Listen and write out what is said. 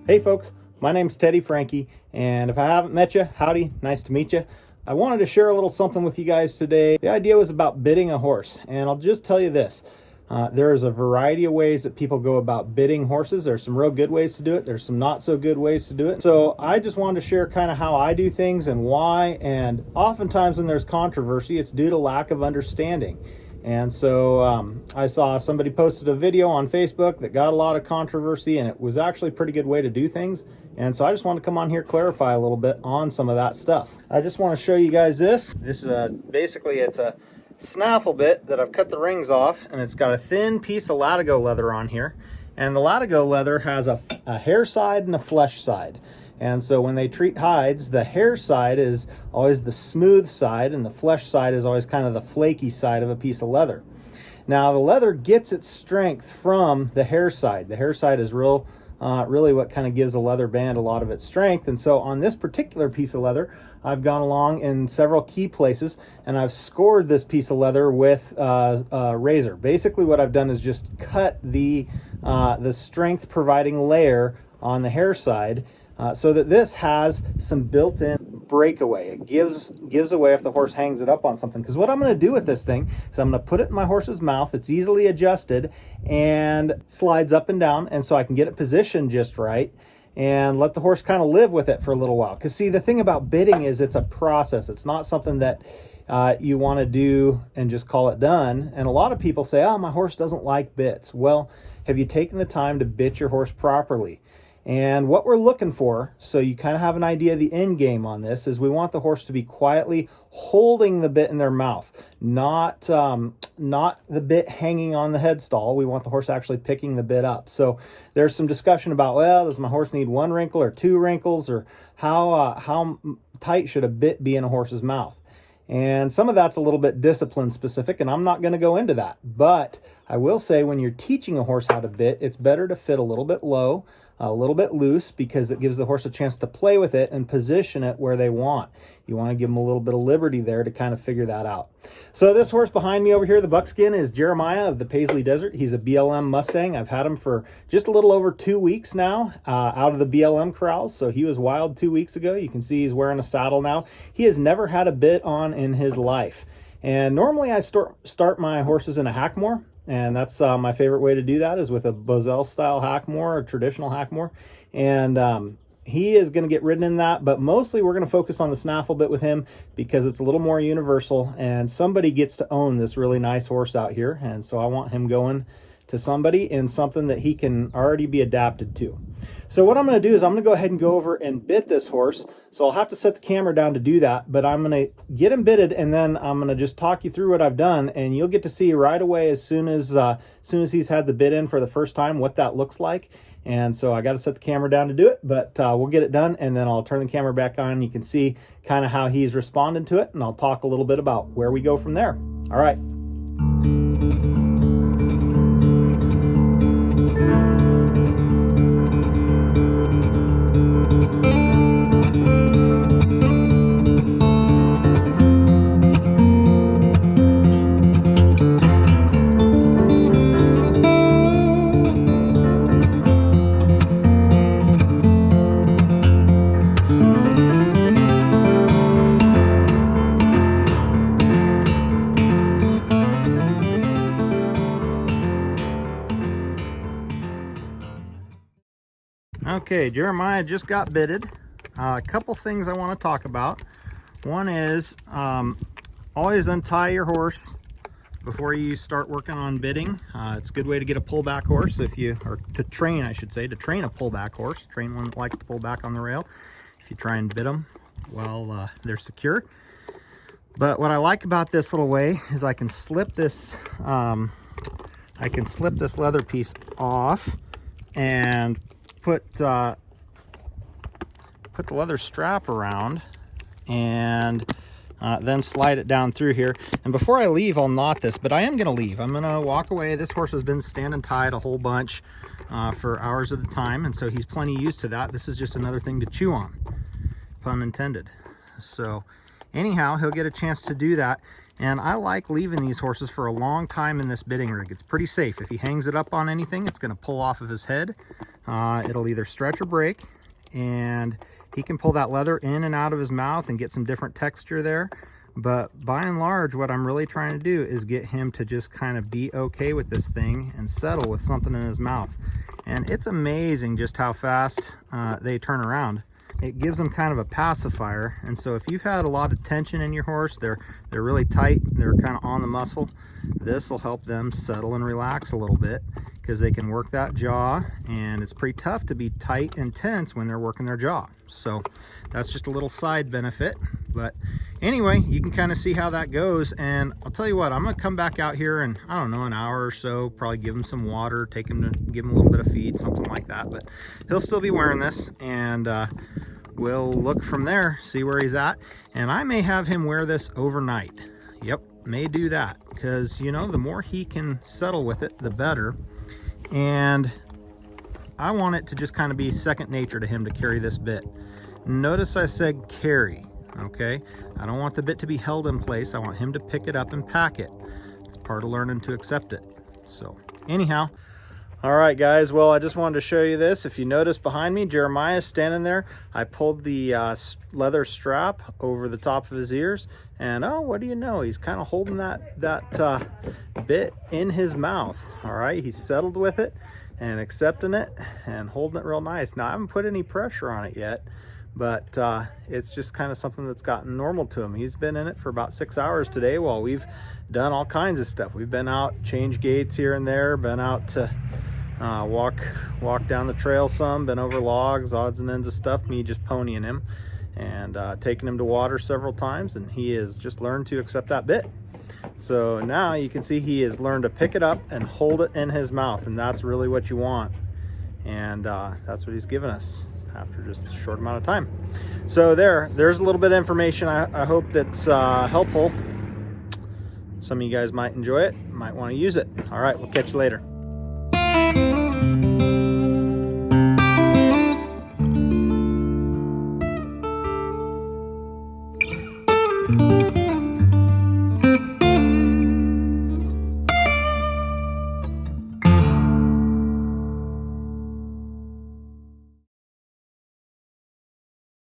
Hey folks, my name's Teddy Frankie, and if I haven't met you, howdy, nice to meet you. I wanted to share a little something with you guys today. The idea was about bidding a horse, and I'll just tell you this. There's a variety of ways that people go about bidding horses. There's some real good ways to do it. There's some not so good ways to do it. So I just wanted to share kind of how I do things and why, and oftentimes when there's controversy, it's due to lack of understanding. And so I saw somebody posted a video on Facebook that got a lot of controversy, and it was actually a pretty good way to do things. And so I just want to come on here, clarify a little bit on some of that stuff. I just want to show you guys this. This is basically it's a snaffle bit that I've cut the rings off, and it's got a thin piece of latigo leather on here. And the latigo leather has a hair side and a flesh side. And so when they treat hides, the hair side is always the smooth side, and the flesh side is always kind of the flaky side of a piece of leather. Now, the leather gets its strength from the hair side. The hair side is really what kind of gives a leather band a lot of its strength. And so on this particular piece of leather, I've gone along in several key places, and I've scored this piece of leather with a razor. Basically, what I've done is just cut the strength providing layer on the hair side, so that this has some built-in breakaway. It gives away if the horse hangs it up on something. Because what I'm going to do with this thing is I'm going to put it in my horse's mouth. It's easily adjusted and slides up and down, and so I can get it positioned just right and let the horse kind of live with it for a little while. Because see, the thing about bidding is it's a process. It's not something that you want to do and just call it done. And a lot of people say, oh, my horse doesn't like bits. Well, have you taken the time to bit your horse properly? And what we're looking for, so you kind of have an idea of the end game on this, is we want the horse to be quietly holding the bit in their mouth, not the bit hanging on the headstall. We want the horse actually picking the bit up. So there's some discussion about, well, does my horse need 1 wrinkle or 2 wrinkles, or how tight should a bit be in a horse's mouth? And some of that's a little bit discipline specific, and I'm not going to go into that. But I will say, when you're teaching a horse how to bit, it's better to fit a little bit low, a little bit loose, because it gives the horse a chance to play with it and position it where they want. You want to give them a little bit of liberty there to kind of figure that out. So this horse behind me over here, the buckskin, is Jeremiah of the Paisley Desert. He's a BLM Mustang. I've had him for just a little over 2 weeks now, out of the BLM corrals. So he was wild 2 weeks ago. You can see he's wearing a saddle now. He has never had a bit on in his life. And normally I start my horses in a hackmore. And that's my favorite way to do that, is with a Boselle style hackmore, a traditional hackmore. And he is going to get ridden in that, but mostly we're going to focus on the snaffle bit with him because it's a little more universal, and somebody gets to own this really nice horse out here. And so I want him going to somebody in something that he can already be adapted to. So what I'm going to do is I'm going to go ahead and go over and bit this horse. So I'll have to set the camera down to do that, but I'm going to get him bitted, and then I'm going to just talk you through what I've done, and you'll get to see right away as soon as he's had the bit in for the first time what that looks like. And so I got to set the camera down to do it, but we'll get it done, and then I'll turn the camera back on. You can see kind of how he's responded to it, and I'll talk a little bit about where we go from there. All right. Okay, Jeremiah just got bitted. A couple things I want to talk about. One is always untie your horse before you start working on bidding. It's a good way to get a pullback horse, or to train, I should say, to train a pullback horse, train one that likes to pull back on the rail, if you try and bid them while they're secure. But what I like about this little way is I can slip this leather piece off and put the leather strap around, and then slide it down through here. And before I leave, I'll knot this, but I am going to leave. I'm going to walk away. This horse has been standing tied a whole bunch for hours at a time, and so he's plenty used to that. This is just another thing to chew on, pun intended. So anyhow, he'll get a chance to do that. And I like leaving these horses for a long time in this bitting rig. It's pretty safe. If he hangs it up on anything, it's going to pull off of his head. It'll either stretch or break, and he can pull that leather in and out of his mouth and get some different texture there. But by and large, what I'm really trying to do is get him to just kind of be okay with this thing and settle with something in his mouth. And it's amazing just how fast they turn around. It gives them kind of a pacifier. And so if you've had a lot of tension in your horse, they're really tight, they're kind of on the muscle, this will help them settle and relax a little bit, because they can work that jaw, and it's pretty tough to be tight and tense when they're working their jaw. So that's just a little side benefit. But anyway, you can kind of see how that goes. And I'll tell you what, I'm gonna come back out here in, I don't know, an hour or so, probably give him some water, take him to give him a little bit of feed, something like that. But he'll still be wearing this, and we'll look from there, see where he's at. And I may have him wear this overnight. Yep, may do that, because you know, the more he can settle with it, the better. And I want it to just kind of be second nature to him to carry this bit. Notice I said carry, okay? I don't want the bit to be held in place. I want him to pick it up and pack it. It's part of learning to accept it. So anyhow, all right guys, well, I just wanted to show you this. If you notice behind me, Jeremiah's standing there. I pulled the leather strap over the top of his ears, and oh, what do you know, he's kind of holding that bit in his mouth. All right, he's settled with it and accepting it and holding it real nice. Now, I haven't put any pressure on it yet, but it's just kind of something that's gotten normal to him. He's been in it for about 6 hours today while we've done all kinds of stuff. We've been out, changed gates here and there, been out to walk down the trail some, been over logs, odds and ends of stuff, me just ponying him, and taking him to water several times, and he has just learned to accept that bit. So now you can see he has learned to pick it up and hold it in his mouth, and that's really what you want. And that's what he's given us after just a short amount of time. So there's a little bit of information. I hope that's helpful. Some of you guys might enjoy it, might want to use it. All right, we'll catch you later.